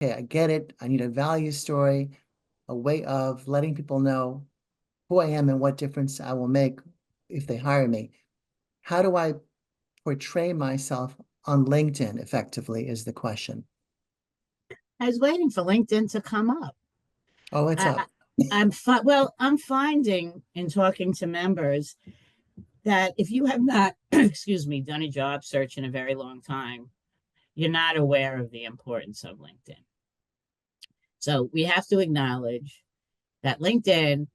okay, I get it. I need a value story, a way of letting people know who I am and what difference I will make if they hire me. How do I portray myself on LinkedIn effectively is the question. I was waiting for LinkedIn to come up. Oh, it's I, I, up. I'm finding in talking to members that if you have not, excuse me, done a job search in a very long time, you're not aware of the importance of LinkedIn. So we have to acknowledge that LinkedIn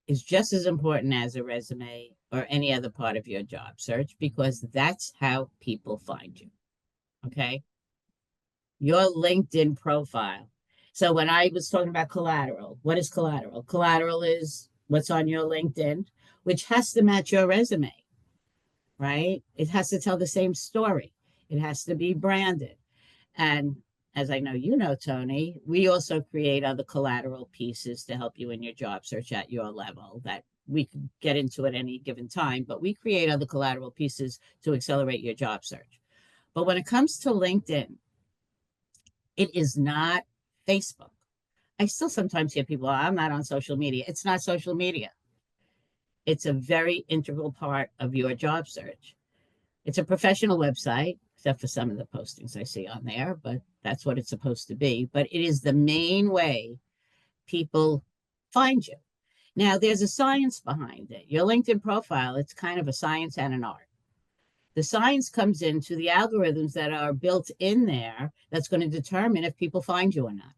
is just as important as a resume or any other part of your job search because that's how people find you. Okay. Your LinkedIn profile. So when I was talking about collateral, what is collateral? Collateral is what's on your LinkedIn, which has to match your resume, right? It has to tell the same story. It has to be branded. And as I know you know, Tony, we also create other collateral pieces to help you in your job search at your level that we could get into at any given time, but we create other collateral pieces to accelerate your job search. But when it comes to LinkedIn, it is not Facebook. I still sometimes hear people, oh, I'm not on social media. It's not social media. It's a very integral part of your job search. It's a professional website, except for some of the postings I see on there, but that's what it's supposed to be. But it is the main way people find you. Now, there's a science behind it. Your LinkedIn profile, it's kind of a science and an art. The science comes into the algorithms that are built in there that's going to determine if people find you or not.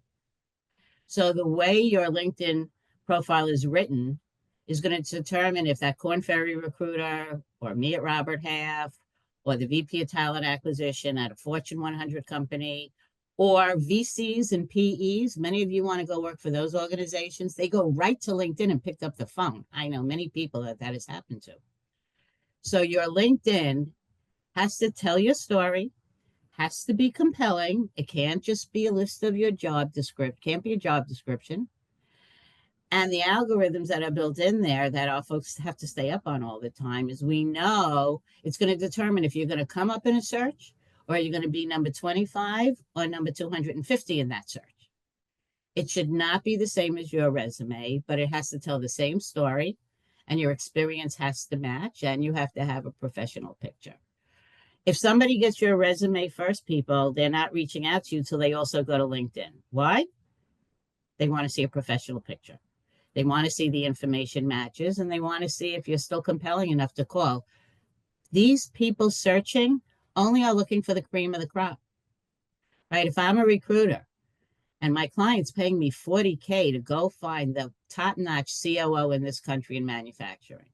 So the way your LinkedIn profile is written is going to determine if that Corn Ferry recruiter or me at Robert Half or the VP of talent acquisition at a Fortune 100 company or VCs and PEs. Many of you want to go work for those organizations. They go right to LinkedIn and pick up the phone. I know many people that that has happened to. So your LinkedIn has to tell your story, has to be compelling. It can't just be a list of your job description, can't be a job description. And the algorithms that are built in there that our folks have to stay up on all the time is we know it's going to determine if you're going to come up in a search or you're going to be number 25 or number 250 in that search. It should not be the same as your resume, but it has to tell the same story and your experience has to match and you have to have a professional picture. If somebody gets your resume first, people, they're not reaching out to you till they also go to LinkedIn. Why? They want to see a professional picture. They want to see the information matches and they want to see if you're still compelling enough to call. These people searching only are looking for the cream of the crop, right? If I'm a recruiter and my client's paying me 40K to go find the top notch COO in this country in manufacturing,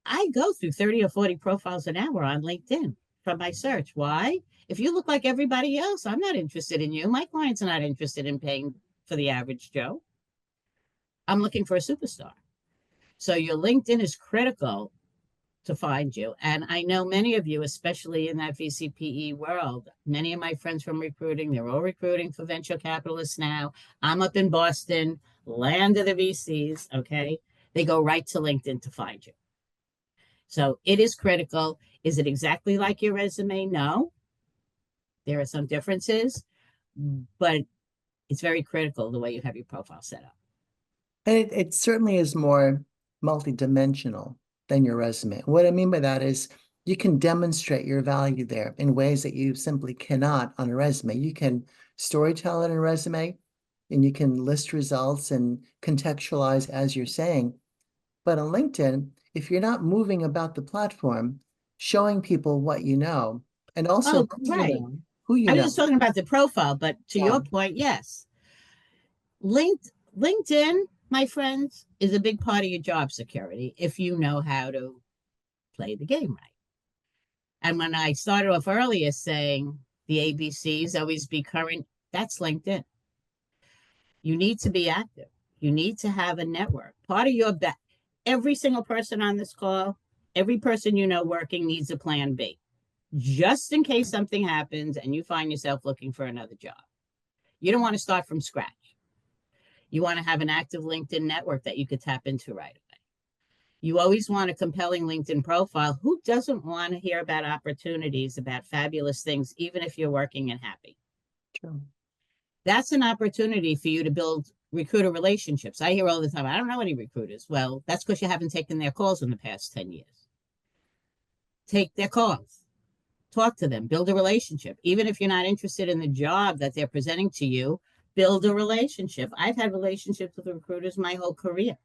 I go through 30 or 40 profiles an hour on LinkedIn from my search. Why? If you look like everybody else, I'm not interested in you. My client's not interested in paying for the average Joe. I'm looking for a superstar. So your LinkedIn is critical to find you. And I know many of you, especially in that VCPE world, many of my friends from recruiting, they're all recruiting for venture capitalists now. I'm up in Boston, land of the VCs, okay? They go right to LinkedIn to find you. So it is critical. Is it exactly like your resume? No. There are some differences, but it's very critical the way you have your profile set up. And it certainly is more multidimensional than your resume. What I mean by that is you can demonstrate your value there in ways that you simply cannot on a resume. You can storytell in a resume and you can list results and contextualize as you're saying. But on LinkedIn, if you're not moving about the platform, showing people what you know, and also Oh, right. who you I was just know. talking about the profile, but to Yeah, your point, yes. LinkedIn, my friends, is a big part of your job security if you know how to play the game right. And when I started off earlier saying the ABCs, always be current, that's LinkedIn. You need to be active. You need to have a network. Part of your every single person on this call, every person you know working needs a plan B, just in case something happens and you find yourself looking for another job. You don't want to start from scratch. You want to have an active LinkedIn network that you could tap into right away. You always want a compelling LinkedIn profile. Who doesn't want to hear about opportunities, about fabulous things, even if you're working and happy? true. That's an opportunity for you to build recruiter relationships. I hear all the time, I don't know any recruiters. Well, that's because you haven't taken their calls in the past 10 years. Take their calls, talk to them, build a relationship. Even if you're not interested in the job that they're presenting to you, build a relationship. I've had relationships with recruiters my whole career.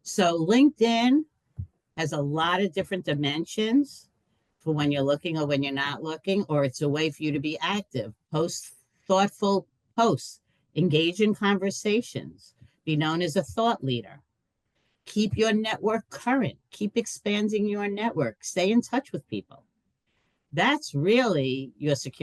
So LinkedIn has a lot of different dimensions for when you're looking or when you're not looking, or it's a way for you to be active, post thoughtful posts, engage in conversations, be known as a thought leader, keep your network current, keep expanding your network, stay in touch with people. That's really your security.